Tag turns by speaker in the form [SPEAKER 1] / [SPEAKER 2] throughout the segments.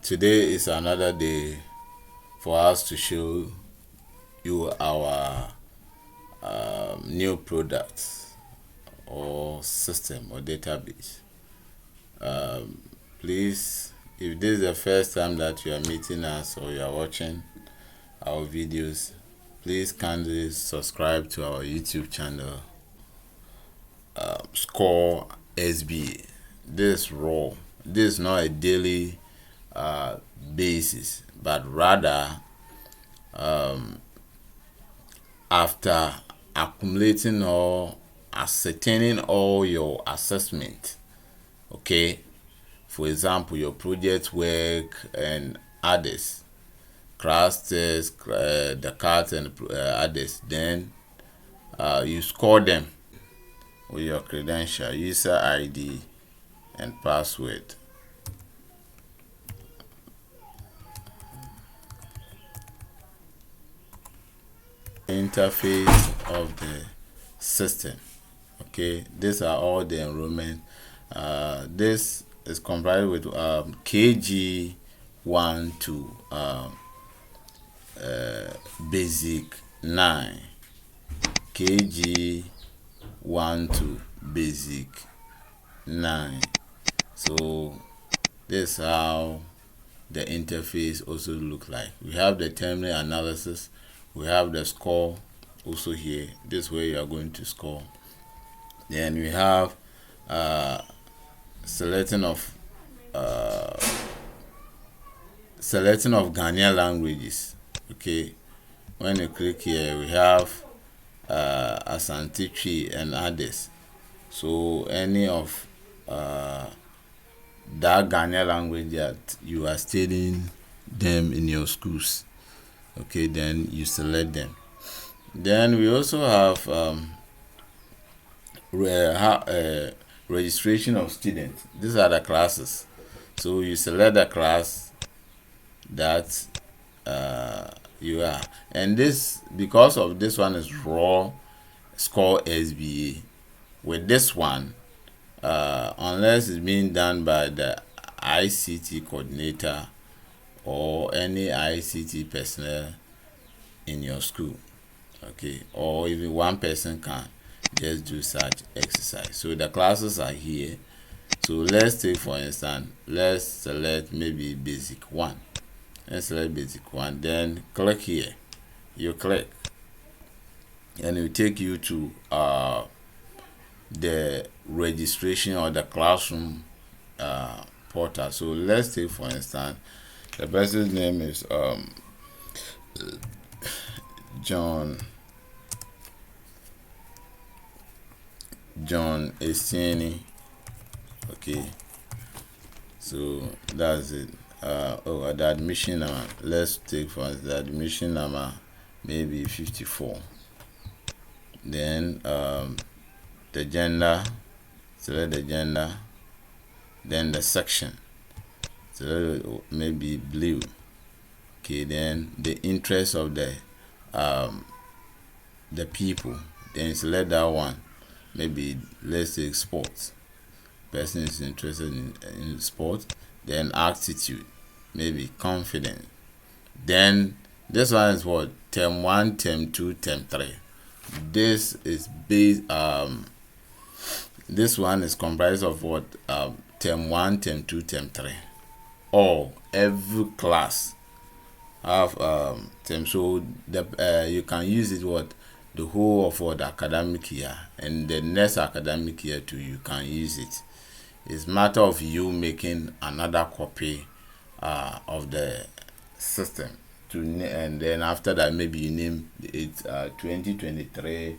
[SPEAKER 1] Today is another day for us to show you our new products or system or database. Please, if this is the first time that you are meeting us or you are watching our videos, please kindly subscribe to our YouTube channel, Score SBA. This is raw. This is not a daily basis, but rather after accumulating or ascertaining all your assessment, okay, for example your project work and others, class test, the cards and others, then you score them with your credential, user ID and password. Interface of the system. Okay, these are all the enrollment. This is comprised with KG 1 to basic 9, KG 1 to basic 9. So this is how the interface also look like. We have the terminal analysis, we have the score also here. This is where you are going to score. Then we have selecting of Ghanaian languages. Okay, when you click here, we have Asante Twi and others. So any of that Ghanaian language that you are studying them in your schools, okay, then you select them. Then we also have registration of students. These are the classes. So you select the class that you are, and this, because of this one is raw Score SBA. With this one, unless it's being done by the ICT coordinator or any ICT personnel in your school, okay, or even one person can just do such exercise. So the classes are here. So let's take, for instance, let's select maybe basic 1. Let's select basic 1, then click here. You click and it will take you to the registration or the classroom portal. So let's take, for instance, the person's name is John Estieni. Okay, so that's it. The admission number, let's take for instance, the admission number maybe 54. Then the gender, select the gender. Then the section, select maybe blue. Okay, then the interest of the people, then select that one. Maybe let's say sports. Person is interested in sport. Then aptitude, maybe confident. Then this one is what? Term 1, term 2, term 3. This is based this one is comprised of what? Term 1, term 2, term 3. Or every class have term. So the you can use it what? The whole of what academic year, and the next academic year too you can use it. It's matter of you making another copy of the system to, and then after that maybe you name it 2023,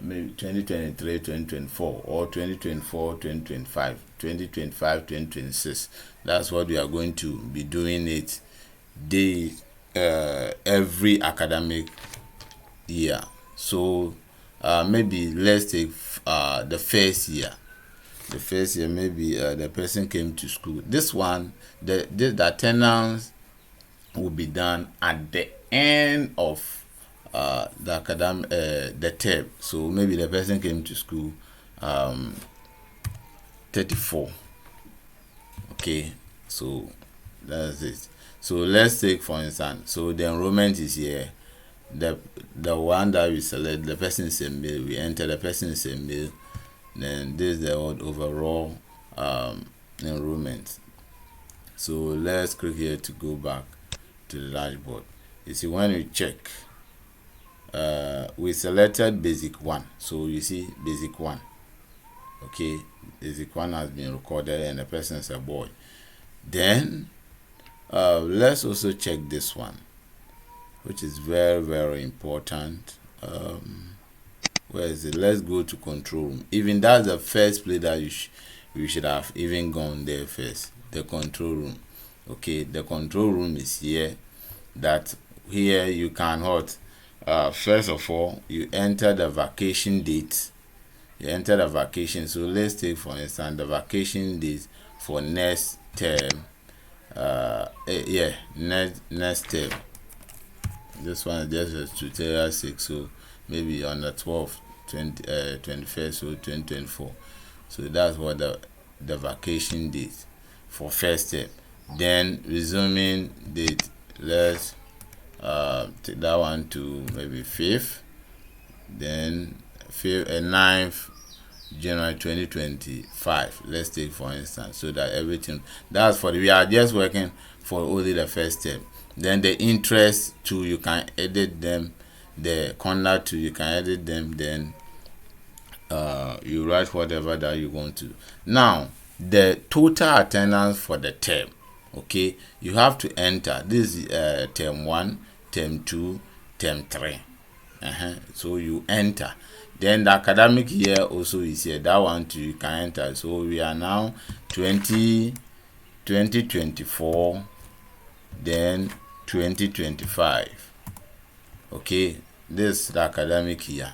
[SPEAKER 1] maybe 2023 2024, or 2024 2025, 2025 2026. That's what we are going to be doing it every academic year. So maybe let's take the first year. The first year, maybe the person came to school. This one, the attendance will be done at the end of the academic the term. So maybe the person came to school 34. Okay, so That's it. So let's take for instance, so the enrollment is here. The one that we select, the person is a male, we enter the person is a male. Then this is the overall enrollment. So let's click here to go back to the dashboard. You see, when we check, we selected basic 1. So you see basic 1. Okay, basic 1 has been recorded and the person is a boy. Then let's also check this one, which is very, very important. Where is it? Let's go to control room. Even that's the first place that you should have even gone there first. The control room. Okay, the control room is here. That here you can what? First of all, you enter the vacation date. You enter the vacation. So let's take for instance the vacation date for next term. Next term. This one is just tutorial 6, so maybe on the 12th, 21st, so 2024. So that's what the vacation date for first term. Then resuming date, let's take that one to maybe 5th, then 9th January 2025. Let's take for instance, so that everything that's for we are just working for only the first term. Then the interest too, you can edit them. The conduct too, you can edit them. Then you write whatever that you want to. Now the total attendance for the term. Okay, you have to enter this is term 1, term 2, term 3. So you enter. Then the academic year also is here. That one too you can enter. So we are now 2024, then 2025. Okay, this is the academic year.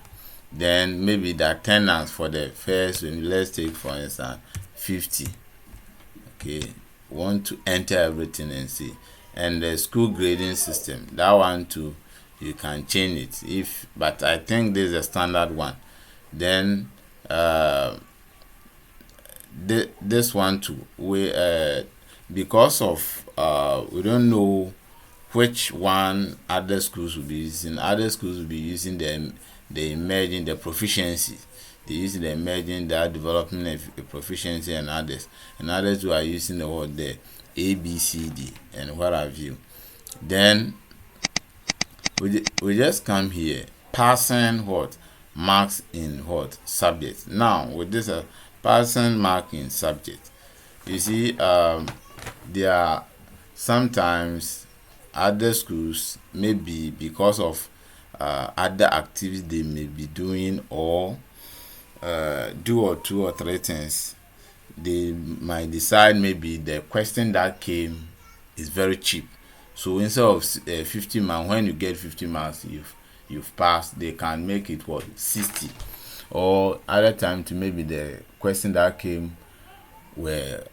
[SPEAKER 1] Then maybe the attendance for the first one, let's take for instance 50. Okay, want to enter everything and see. And the school grading system, that one too you can change it if, but I think this is a standard one. Then this one too, we because of we don't know which one other schools will be using. Other schools will be using the emerging, the proficiency. They using the emerging, that development of proficiency, and others who are using the word there ABCD and what have you. Then we just come here, passing what marks in what subject. Now with this passing mark in subject, you see there are sometimes other schools, maybe because of other activities they may be doing, or do or 2 or 3 things, they might decide maybe the question that came is very cheap. So instead of 50 marks, when you get 50 marks, you've passed, they can make it what 60. Or other time to maybe the question that came were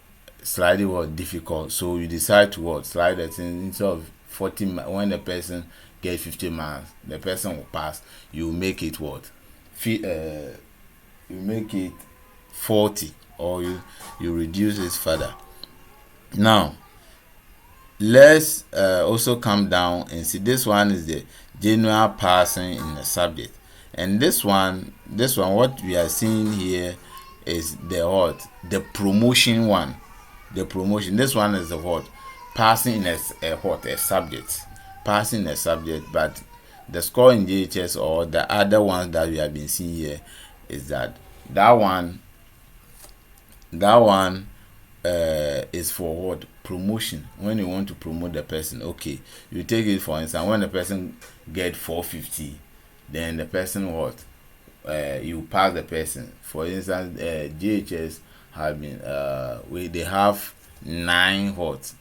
[SPEAKER 1] slightly what difficult, so you decide to what slide it instead of 40. When the person get 50 marks, the person will pass. You make it what you make it 40, or you reduce it further. Now let's also come down and see, this one is the general passing in the subject. And this one what we are seeing here is the promotion one. The promotion, this one is the what passing in a subject, passing a subject. But the score in JHS or the other ones that we have been seeing here is that one is for what promotion. When you want to promote the person, okay, you take it for instance, when the person get 450, then the person what you pass the person. For instance, JHS have been they have 9 what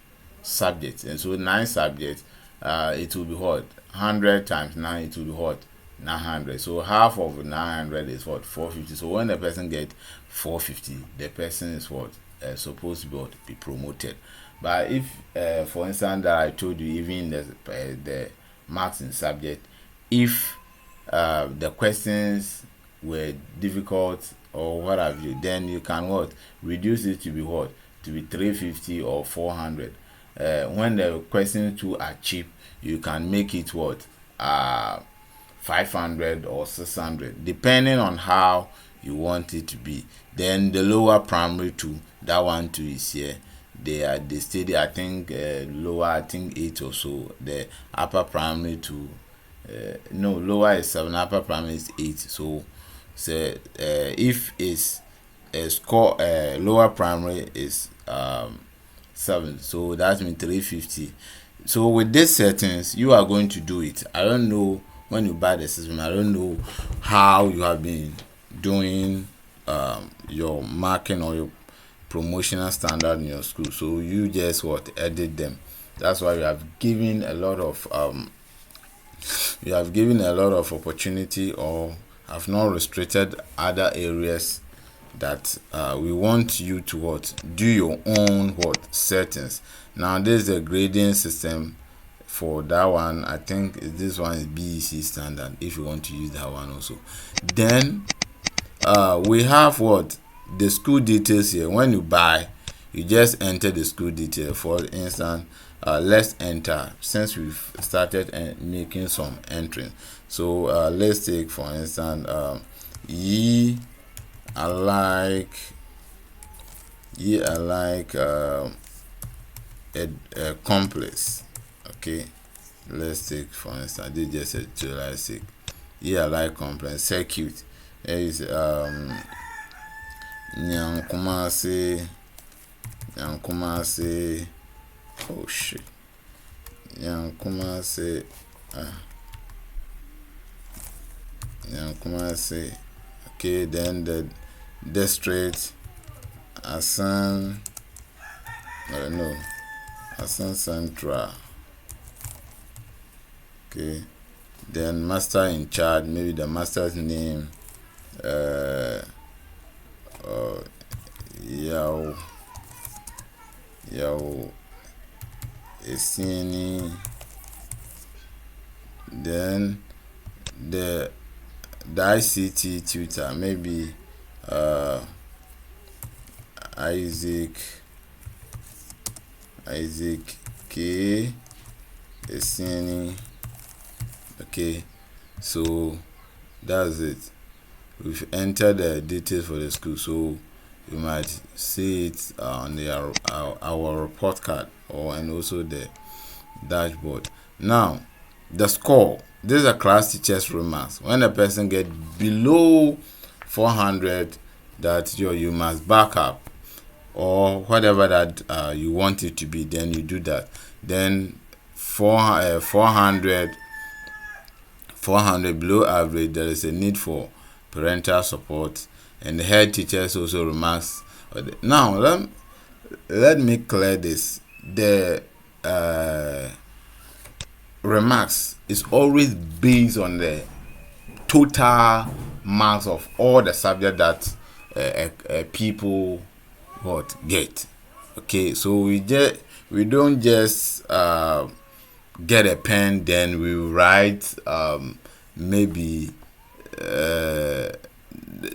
[SPEAKER 1] subjects, and so 9 subjects, it will be what 100 times 9, it will be what 900. So half of 900 is what 450. So when the person get 450, the person is what supposed to be promoted. But if for instance that I told you, even the marks in subject, if the questions were difficult or what have you, then you can what reduce it to be what to be 350 or 400. when the questions too are cheap, you can make it what 500 or 600, depending on how you want it to be. Then the lower primary 2, that one too is here. They study, I think lower, I think 8 or so. The upper primary 2, no, lower is 7, upper primary is 8. So if it's a score, lower primary is 7, so that means 350. So with these settings, you are going to do it. I don't know when you buy the system, I don't know how you have been doing your marking or your promotional standard in your school. So you just edit them. That's why you have given a lot of opportunity, or have not restricted other areas that we want you to do your own settings. Now this is the grading system for that one. I think this one is BEC standard, if you want to use that one also. Then we have the school details here. When you buy, you just enter the school detail. For instance, let's enter, since we've started making some entries. So let's take for instance ye are like a complex. Okay, let's take for instance, this is just a generalistic. Ye are like complex circuit. There is Nyankumase, oh shit, Nyankumase, Nyankumase. Okay, then the district Asan, no, Asan Central. Okay, then master in charge, maybe the master's name, Yao Esini. Then the ICT tutor, maybe Isaac K Esini. Okay, so that's it. We've entered the details for the school, so you might see it on our report card, and also the dashboard. Now the score, this is a class teacher's remarks. When a person get below 400, that you must back up, or whatever that you want it to be, then you do that. Then 400 below average, there is a need for parental support, and the head teachers also remarks. Now let me clear this. The remarks is always based on the total marks of all the subject that people get. Okay, so we don't just get a pen, then we write maybe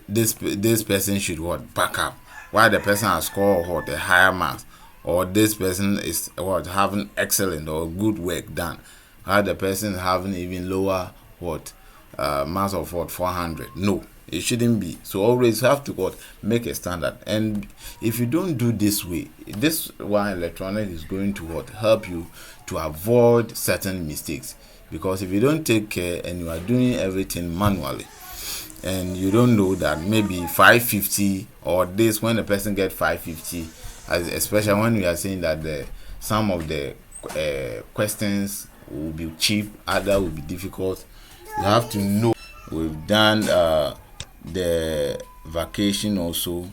[SPEAKER 1] this person should back up, while the person has scored the higher marks, or this person is having excellent or good work done, while the person having even lower marks of 400. No, it shouldn't be. So always have to make a standard. And if you don't do this way, this one electronic is going to help you to avoid certain mistakes. Because if you don't take care and you are doing everything manually, and you don't know that maybe 550 or this, when a person get 550, especially when we are saying that some of the questions will be cheap, other will be difficult, you have to know. We've done the vacation also,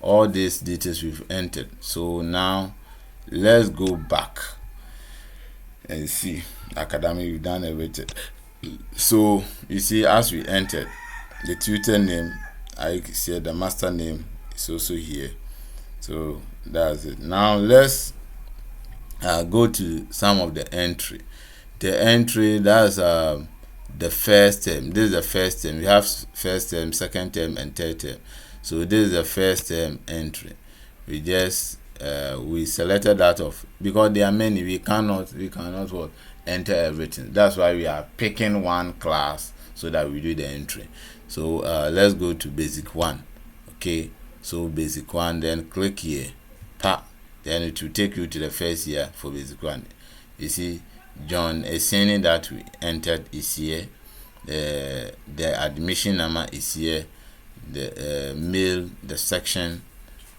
[SPEAKER 1] all these details we've entered. So now let's go back and see academic. We've done everything. So you see, as we entered the tutor name, I see the master name is also here. So that's it. Now let's go to some of the entry. The entry, that's the first term. This is the first term. We have first term, second term, and third term. So this is the first term entry. We just we selected that of, because there are many, we cannot what, enter everything. That's why we are picking one class so that we do the entry. So let's go to basic 1. Okay, so basic 1, then click here, then it will take you to the first year for basic 1. You see John Esseni that we entered is here, the admission number is here, the mail, the section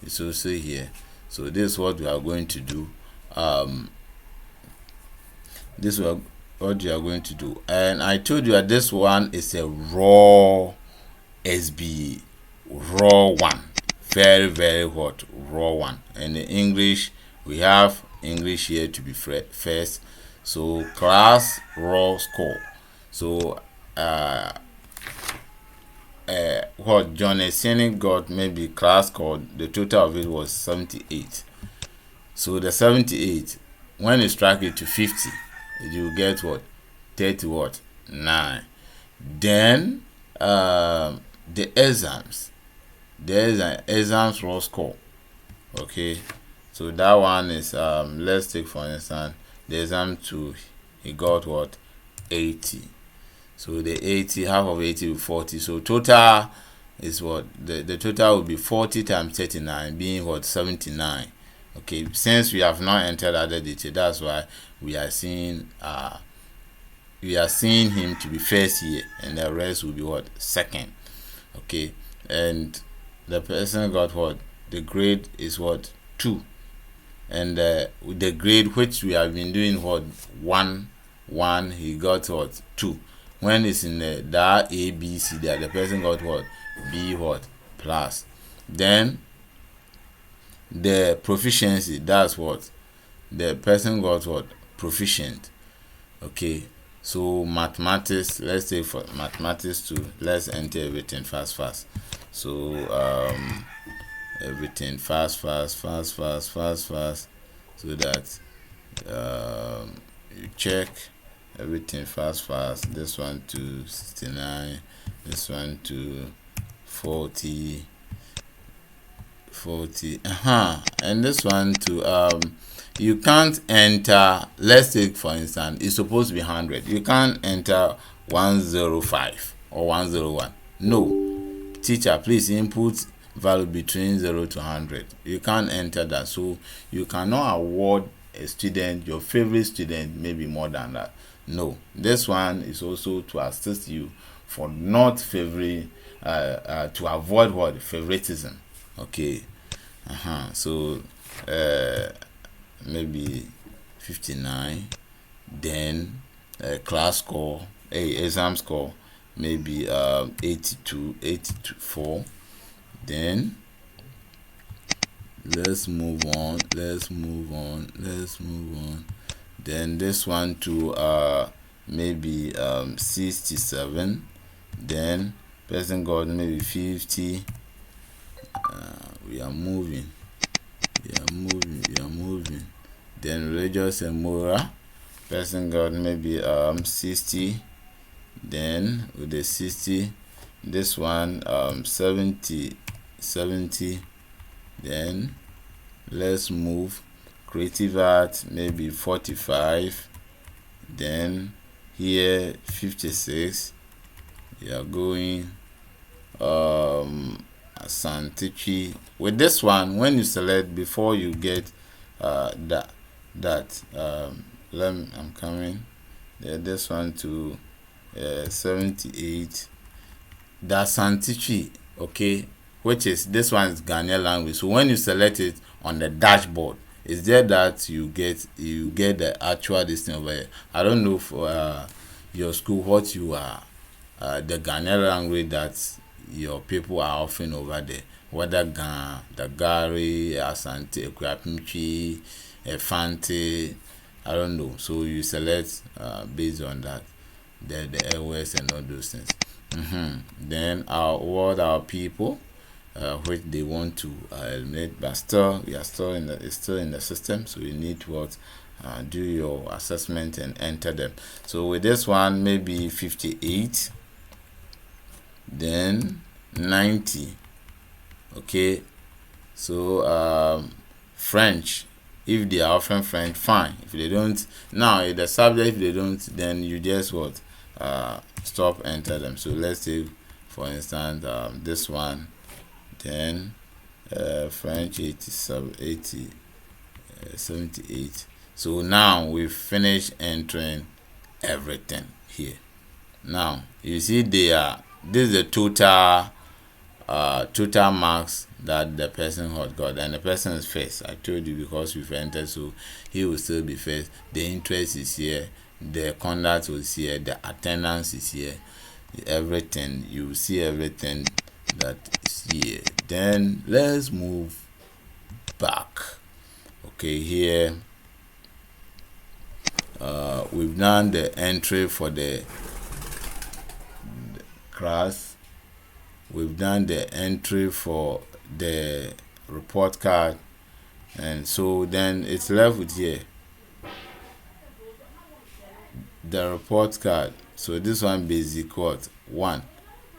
[SPEAKER 1] is also here. So this is what we are going to do. This is what you are going to do. And I told you that this one is a raw SBA, raw one, very hot, raw one. And in English, we have English here to be first. So class raw score. So what John Esseni got, maybe class score, the total of it was 78. So the 78, when you strike it to 50, you get what, 30 what, 9. Then the exams, there's an exams raw score. Okay, so that one is let's take for instance the exam 2, he got what, 80. So the 80, half of 80 will 40. So total is what, the total will be 40 times 39, being what, 79. Okay, since we have not entered other detail, that's why we are seeing him to be first here, and the rest will be what, second. Okay, and the person got what, the grade is what, 2, and the grade which we have been doing what, 1, he got what, 2. When it's in that A, B, C there, the person got what, B what, plus. Then the proficiency, that's what, the person got what, proficient. Okay, so mathematics, let's say for mathematics 2, let's enter everything fast. So everything fast, so that you check everything fast. This one to 69, this one to 40, and this one to you can't enter, let's take for instance, it's supposed to be 100, you can't enter 105 or 101. No, teacher, please input value between 0 to 100. You can't enter that. So you cannot award a student, your favorite student, maybe more than that. No, this one is also to assist you for not favoring, to avoid what, favoritism. Okay, so maybe 59, then class score, exam score, maybe 82, 84. Then let's move on. Then this one to maybe 67. Then person got maybe 50. We are moving. Then religious and moral, person got maybe 60. Then with the 60, this one 70. Then let's move. Creative art, maybe 45. Then here 56. We are going Santichi. With this one, when you select, before you get I'm coming there, this one to 78. That's Santichi, okay, which is, this one is Ghanaian language. So when you select it on the dashboard, it's there that you get the actual distance over here. I don't know for your school what you are, the Ghanaian language that your people are offering over there, whether Ghana, the Gari, Asante, Ekwapimchi, Efante, I don't know. So you select based on that, the airways and all those things. Then our people, which they want to eliminate, but still we are still in the system, so you need to do your assessment and enter them. So with this one, maybe 58, then 90. Okay, so French. If they are offering French, fine. If they don't, now if the subject, if they don't, then you just what, stop, enter them. So let's say for instance this one, then French 78. So now we've finished entering everything here. Now you see this is the total marks that the person had got, and the person is first. I told you, because we've entered, so he will still be first. The interest is here, the conduct is here, the attendance is here, everything. You see everything that is here. Then let's move back. Okay, here we've done the entry for the class. We've done the entry for the report card, and so then it's left with here the report card. So this one, basic what, 1.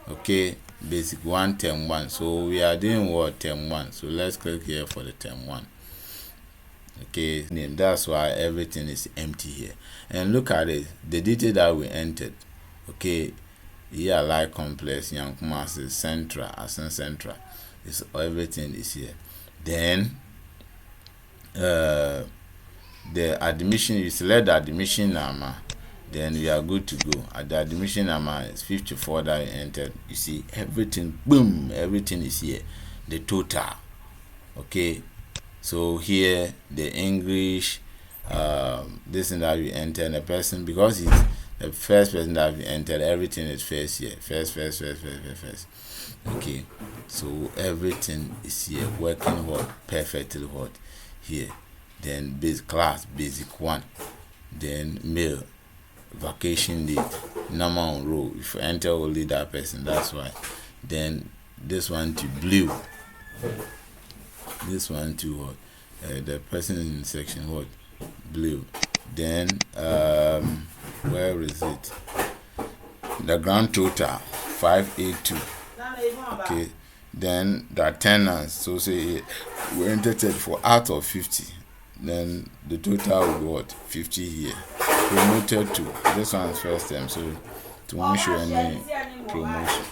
[SPEAKER 1] Okay, basic 1 term 1. So we are doing what, term 1. So let's click here for the term 1. Okay, name. That's why everything is empty here. And look at it, the detail that we entered. Okay, here like complex, young masses, central, Asen central. It's everything is here. Then the admission, you select the admission number, then we are good to go. At the admission number is 54 that you entered. You see everything, boom, everything is here. The total. Okay, so here the English, this and that we entered, the person, because it's the first person that we entered, everything is first here. First. Okay, so everything is here, working what, perfectly what here. Then basic class, basic 1. Then male, vacation date, number on row. If you enter only that person, that's why. Then this one to blue. This one to what? The person in section what? Blue. Then where is it? The grand total 582. Okay. Then the attendance. So say we entered for out of 50. Then the total will be what? 50 here. Promoted to, this one is first term, so to won't show any promotion.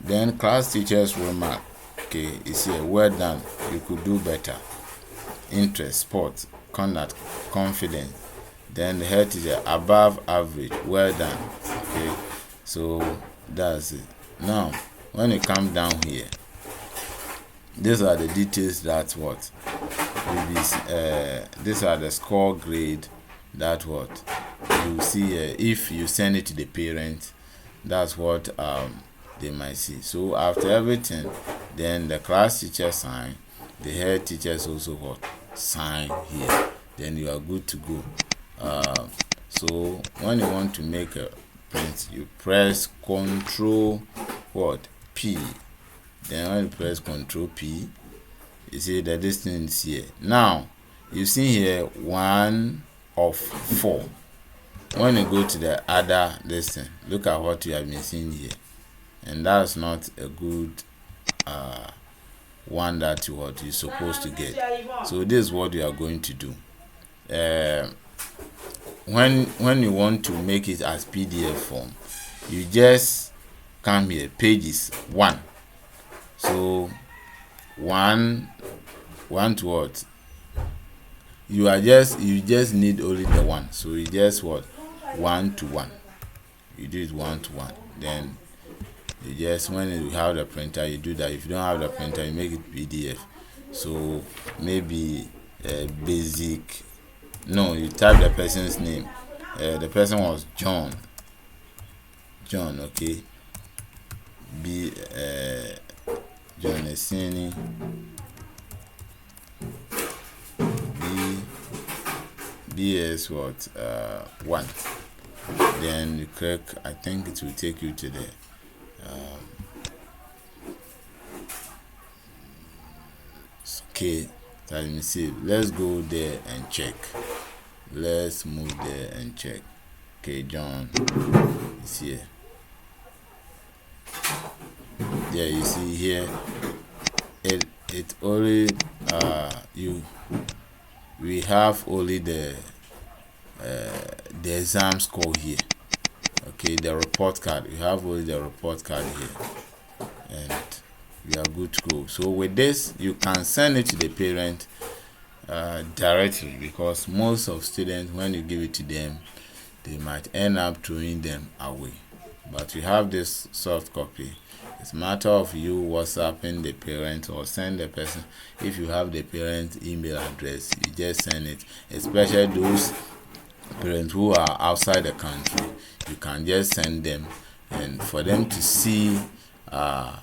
[SPEAKER 1] Then class teachers remark. Okay, it's here. Well done. You could do better. Interest, sport, conduct, confidence. Then the head teacher, above average. Well done. Okay, so that's it. Now when you come down here, these are the details. That's what these are the score grade. That what you see if you send it to the parents, that's what they might see. So after everything, then the class teacher sign, the head teachers also what, sign here. Then you are good to go. So when you want to make a print, you press Control what, P. Then when you press Control P, you see the distance here. Now you see here 1 of 4. When you go to the other distance, look at what you have been seeing here, and that's not a good one that what you're supposed to get. So this is what you are going to do. When you want to make it as PDF form, you just come here, pages 1. So 1 to what? You just need only the 1. So you just what, 1 to 1. You do it 1 to 1. Then you just, when you have the printer, you do that. If you don't have the printer, you make it PDF. So maybe basic. No, you type the person's name. The person was John. Okay. John Esseni. BS what 1. Then you click. I think it will take you to the okay. Let me see. Let's go there and check. Let's move there and check. Okay, John is here. There you see here. It it only we have only the exam score here. Okay, the report card, you have only the report card here, and we are good to go. So with this, you can send it to the parent directly, because most of students, when you give it to them, they might end up throwing them away. But you have this soft copy. It's a matter of you WhatsApping the parent or send the person. If you have the parent email address, you just send it. Especially those parents who are outside the country, you can just send them, and for them to see how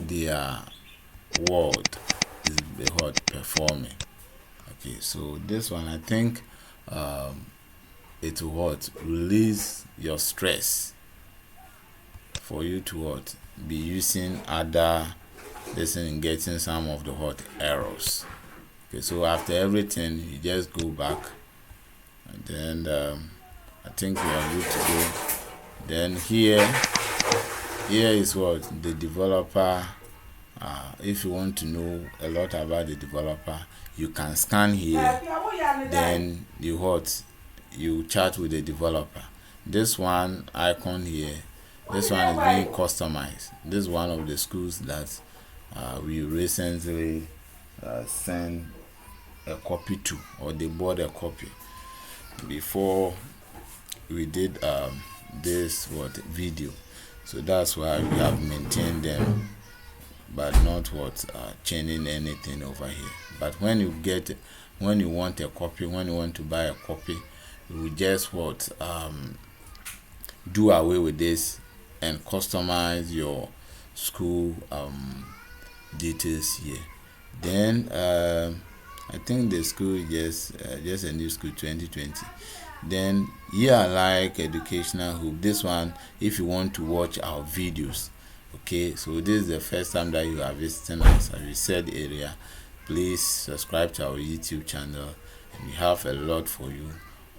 [SPEAKER 1] their ward is performing. Okay, so this one, I think it will release your stress for you to be using other lesson and getting some of the errors. Okay, so after everything, you just go back, and then I think we are good to go. Then here is what the developer. If you want to know a lot about the developer, you can scan here. Then you chat with the developer. This one icon here, this one is being customized. This is one of the schools that we recently sent a copy to, or they bought a copy before we did this video. So that's why we have maintained them, but not changing anything over here. But when you want a copy, when you want to buy a copy, you just do away with this and customize your school details here. Then I think the school is just a new school, 2020. Then here, like educational hub. This one, if you want to watch our videos, okay, so this is the first time that you are visiting us, as we said earlier, please subscribe to our YouTube channel, and we have a lot for you,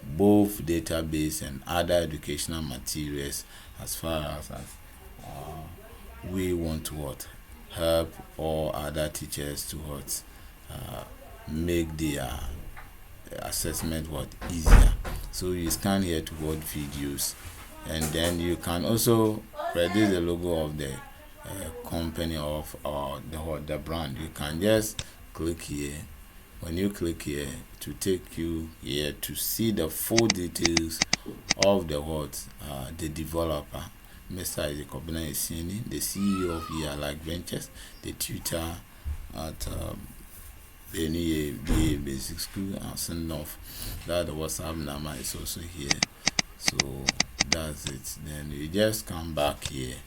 [SPEAKER 1] both database and other educational materials, as far as we want to help all other teachers to make their assessment easier. So you scan here to watch videos, and then you can also reduce the logo of the company of the brand. You can just click here. When you click here, to take you here to see the full details of the developer, Mr. Isaac Obina Esini, the CEO of Like Ventures, the tutor at any BA Basic School, and send off that the WhatsApp number is also here. So that's it. Then you just come back here.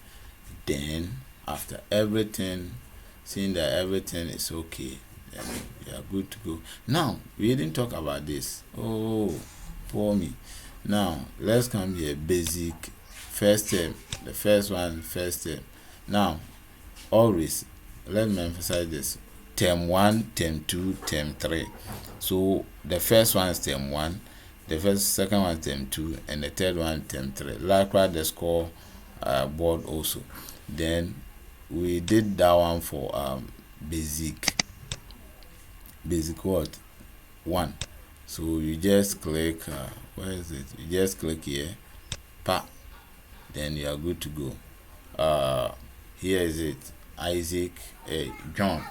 [SPEAKER 1] Then after everything, seeing that everything is okay, then you are good to go. Now we didn't talk about this. Oh, poor me. Now let's come here. Basic first term. The first one, first term. Now always let me emphasize this. Term 1, term 2, term 3. So the first one is term 1, the second one is term 2, and the third one term 3. Likewise the score board also. Then we did that one for basic 1. So you just click where is it? You just click here, then you are good to go. Here is it. Isaac, John.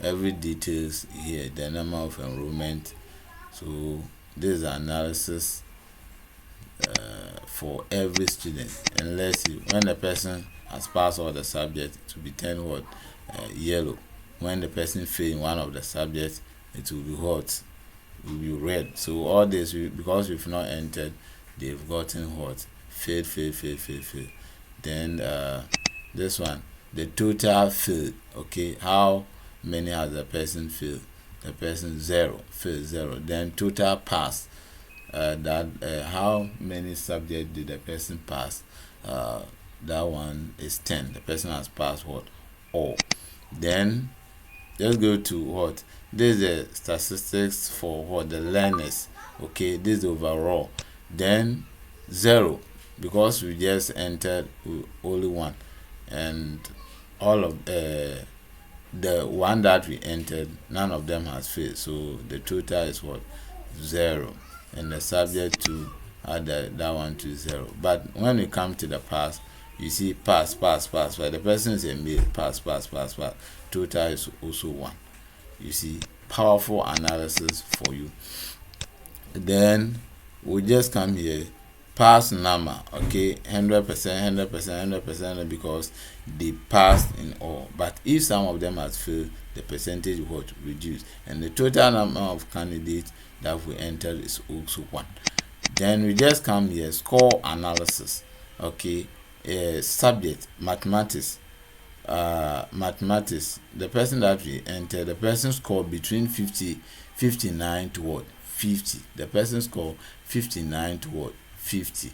[SPEAKER 1] Every details here, the number of enrollment. So this is analysis for every student, unless when the person has passed all the subjects, it will be turned yellow. When the person fail in one of the subjects, it will be it will be red. So all this, because we've not entered, they've gotten failed. Then this one, the total failed. Okay, how many has the person failed? The person 0, failed 0. Then total pass. How many subjects did the person pass? That one is 10. The person has passed all. Then let's go to this is the statistics for the learners. Okay, this is overall. Then 0, because we just entered only 1, and all of the one that we entered, none of them has failed, so the total is what? 0. And the subject to add that one to 0. But when we come to the pass, you see pass. The person is a male. Pass. Total is also 1. You see, powerful analysis for you. Then we just come here, pass number, okay, 100%, because they passed in all. But if some of them has failed, the percentage would reduce, and the total number of candidates that we entered is also 1. Then we just come here, score analysis, okay, subject mathematics. The person that we entered, the person scored between 59 to what? 50. The person scored 59 to what? 50.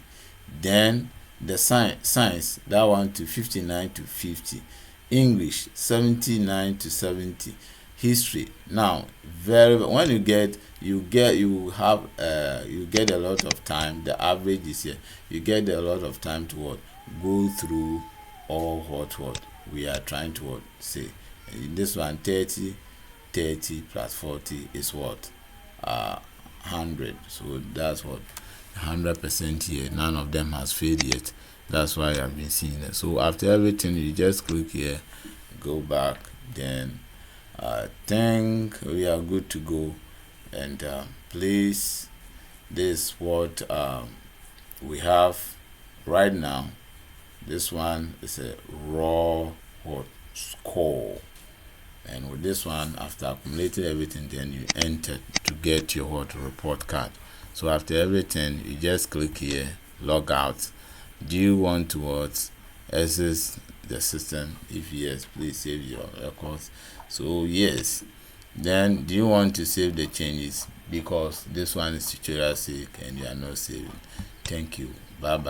[SPEAKER 1] Then the science, that one to 59 to 50. English 79 to 70. History, now when you get a lot of time. The average is here. You get a lot of time to what? Go through all what we are trying to say. This one 30 plus 40 is what? 100. So that's what? 100% here. None of them has failed yet. That's why I've been seeing it. So after everything, you just click here, go back, then I think we are good to go. And please, this is what we have right now. This one is a raw score, and with this one, after accumulating everything, then you enter to get your report card. So after everything, you just click here, log out. Do you want to access the system? If yes, please save your records. So yes. Then do you want to save the changes? Because this one is tutorial sake and you are not saving. Thank you. Bye bye.